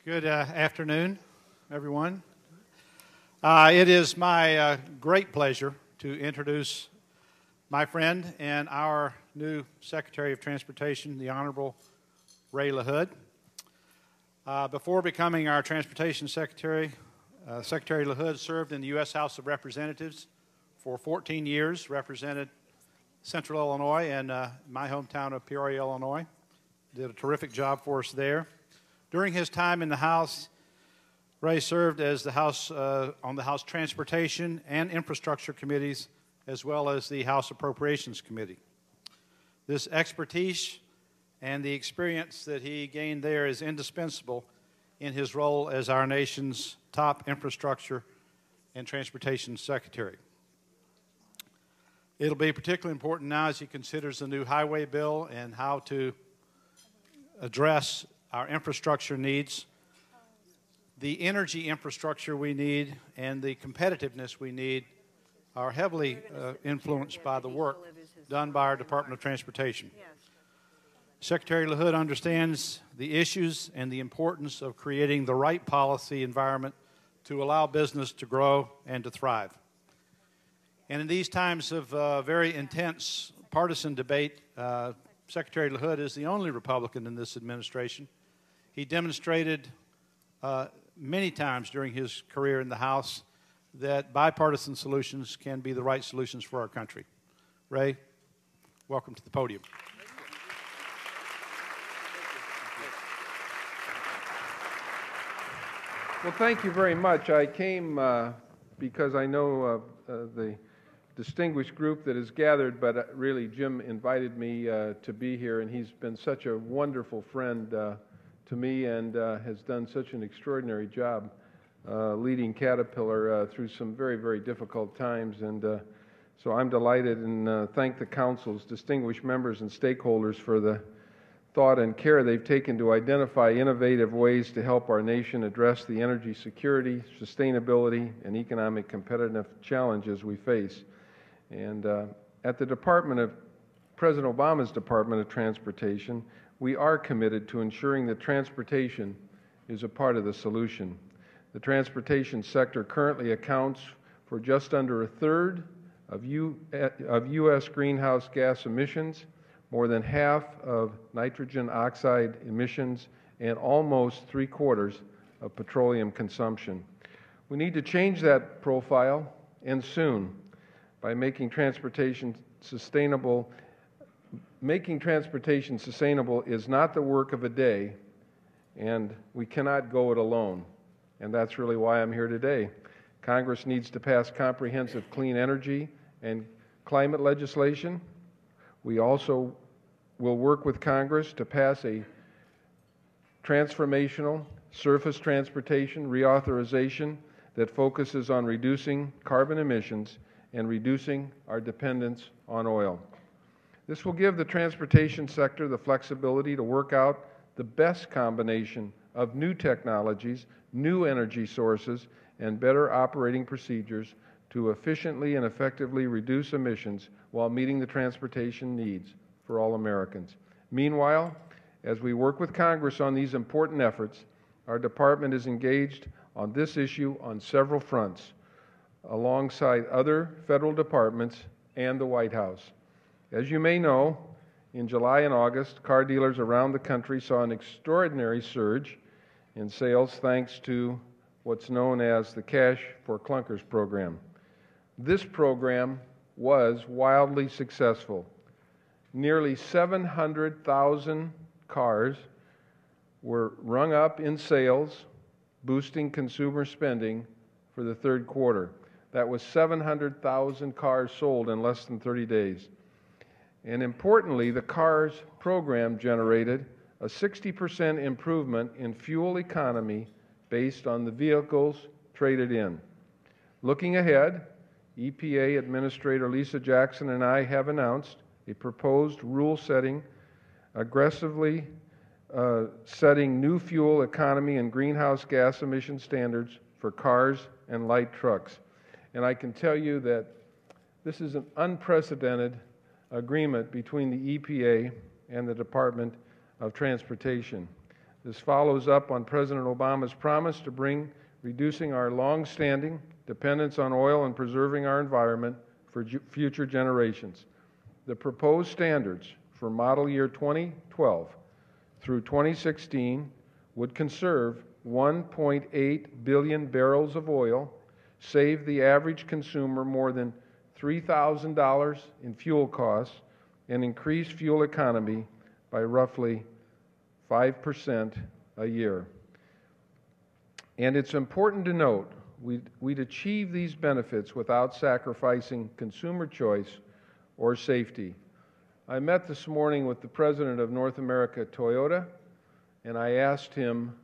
Good afternoon, everyone. It is my great pleasure to introduce my friend and our new Secretary of Transportation, the Honorable Ray Lahood. Before becoming our Transportation Secretary, Secretary Lahood served in the U.S. House of Representatives for 14 years, represented Central Illinois and my hometown of Peoria, Illinois. Did a terrific job for us there. During his time in the House, Ray served as on the House Transportation and Infrastructure Committees, as well as the House Appropriations Committee. This expertise and the experience that he gained there is indispensable in his role as our nation's top infrastructure and transportation secretary. It'll be particularly important now as he considers the new highway bill and how to address our infrastructure needs. The energy infrastructure we need and the competitiveness we need are heavily influenced by the work done by our Department of Transportation. Secretary Lahood understands the issues and the importance of creating the right policy environment to allow business to grow and to thrive. And in these times of very intense partisan debate, Secretary Lahood is the only Republican in this administration. He demonstrated many times during his career in the House that bipartisan solutions can be the right solutions for our country. Ray, welcome to the podium. Well, thank you very much. I came because I know the distinguished group that is gathered, but really Jim invited me to be here, and he's been such a wonderful friend to me and has done such an extraordinary job leading Caterpillar through some very, very difficult times. And so I'm delighted and thank the Council's distinguished members and stakeholders for the thought and care they've taken to identify innovative ways to help our nation address the energy security, sustainability, and economic competitive challenges we face. And at the President Obama's Department of Transportation, we are committed to ensuring that transportation is a part of the solution. The transportation sector currently accounts for just under a third of U.S. greenhouse gas emissions, more than half of nitrogen oxide emissions, and almost 3/4 of petroleum consumption. We need to change that profile, and soon, by making transportation sustainable. Making transportation sustainable is not the work of a day, and we cannot go it alone. And that's really why I'm here today. Congress needs to pass comprehensive clean energy and climate legislation. We also will work with Congress to pass a transformational surface transportation reauthorization that focuses on reducing carbon emissions and reducing our dependence on oil. This will give the transportation sector the flexibility to work out the best combination of new technologies, new energy sources, and better operating procedures to efficiently and effectively reduce emissions while meeting the transportation needs for all Americans. Meanwhile, as we work with Congress on these important efforts, our department is engaged on this issue on several fronts, alongside other federal departments and the White House. As you may know, in July and August, car dealers around the country saw an extraordinary surge in sales thanks to what's known as the Cash for Clunkers program. This program was wildly successful. Nearly 700,000 cars were rung up in sales, boosting consumer spending for the third quarter. That was 700,000 cars sold in less than 30 days. And importantly, the CARS program generated a 60% improvement in fuel economy based on the vehicles traded in. Looking ahead, EPA Administrator Lisa Jackson and I have announced a proposed rule aggressively setting new fuel economy and greenhouse gas emission standards for cars and light trucks. And I can tell you that this is an unprecedented agreement between the EPA and the Department of Transportation. This follows up on President Obama's promise to bring reducing our long-standing dependence on oil and preserving our environment for future generations. The proposed standards for model year 2012 through 2016 would conserve 1.8 billion barrels of oil, save the average consumer more than $3,000 in fuel costs, and increase fuel economy by roughly 5% a year. And it's important to note, we'd achieve these benefits without sacrificing consumer choice or safety. I met this morning with the president of North America Toyota, and I asked him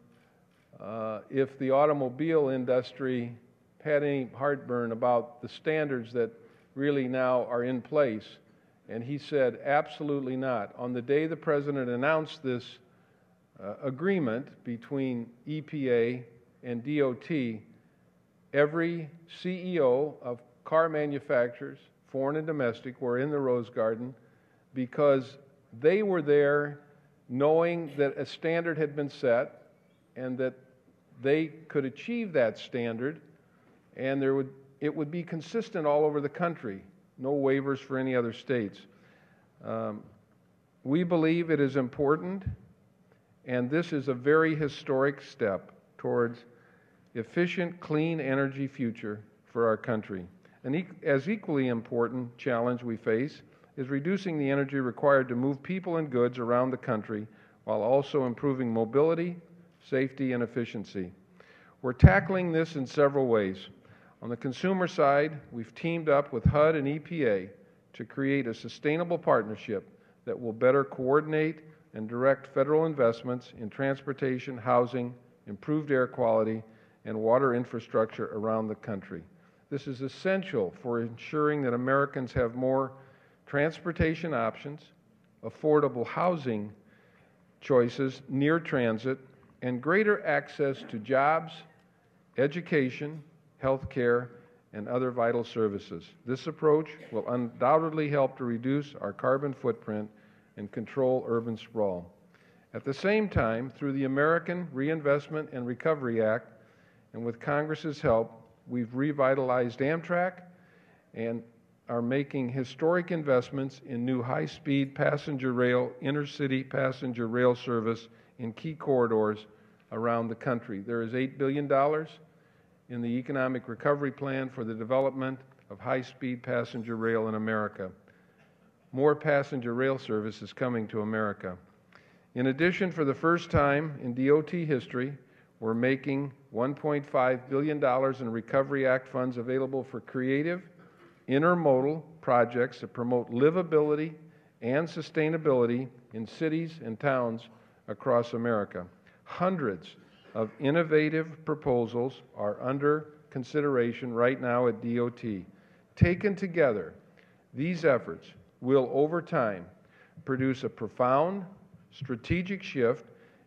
if the automobile industry had any heartburn about the standards that really now are in place. And he said, absolutely not. On the day the president announced this agreement between EPA and DOT, every CEO of car manufacturers, foreign and domestic, were in the Rose Garden because they were there knowing that a standard had been set and that they could achieve that standard, and it would be consistent all over the country, no waivers for any other states. We believe it is important, and this is a very historic step towards efficient, clean energy future for our country. An as equally important challenge we face is reducing the energy required to move people and goods around the country while also improving mobility, safety, and efficiency. We're tackling this in several ways. On the consumer side, we've teamed up with HUD and EPA to create a sustainable partnership that will better coordinate and direct federal investments in transportation, housing, improved air quality, and water infrastructure around the country. This is essential for ensuring that Americans have more transportation options, affordable housing choices near transit, and greater access to jobs, education, health care, and other vital services. This approach will undoubtedly help to reduce our carbon footprint and control urban sprawl. At the same time, through the American Reinvestment and Recovery Act, and with Congress's help, we've revitalized Amtrak and are making historic investments in new high-speed passenger rail, intercity passenger rail service in key corridors around the country. There is $8 billion in the Economic Recovery Plan for the development of high-speed passenger rail in America. More passenger rail service is coming to America. In addition, for the first time in DOT history, we're making $1.5 billion in Recovery Act funds available for creative, intermodal projects that promote livability and sustainability in cities and towns across America. Hundreds of innovative proposals are under consideration right now at DOT. Taken together, these efforts will, over time, produce a profound strategic shift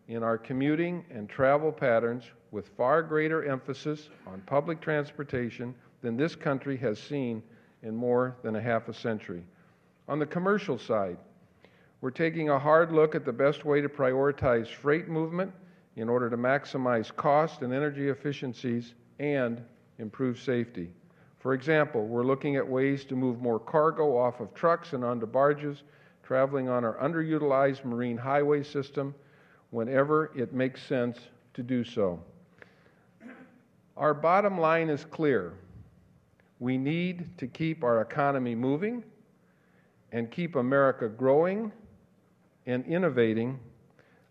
in our commuting and travel patterns with far greater emphasis on public transportation than this country has seen in more than a half a century. On the commercial side, we're taking a hard look at the best way to prioritize freight movement in order to maximize cost and energy efficiencies and improve safety. For example, we're looking at ways to move more cargo off of trucks and onto barges, traveling on our underutilized marine highway system whenever it makes sense to do so. Our bottom line is clear. We need to keep our economy moving and keep America growing and innovating,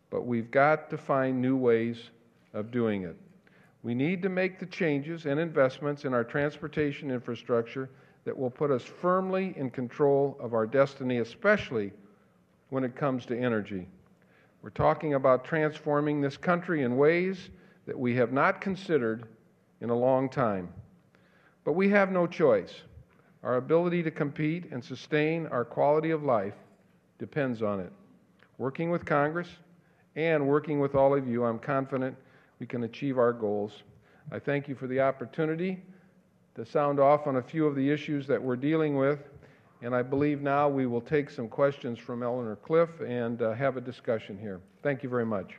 but we've got to find new ways of doing it. We need to make the changes and investments in our transportation infrastructure that will put us firmly in control of our destiny, especially when it comes to energy. We're talking about transforming this country in ways that we have not considered in a long time. But we have no choice. Our ability to compete and sustain our quality of life depends on it. Working with Congress and working with all of you, I'm confident we can achieve our goals. I thank you for the opportunity to sound off on a few of the issues that we're dealing with, and I believe now we will take some questions from Eleanor Cliff and have a discussion here. Thank you very much.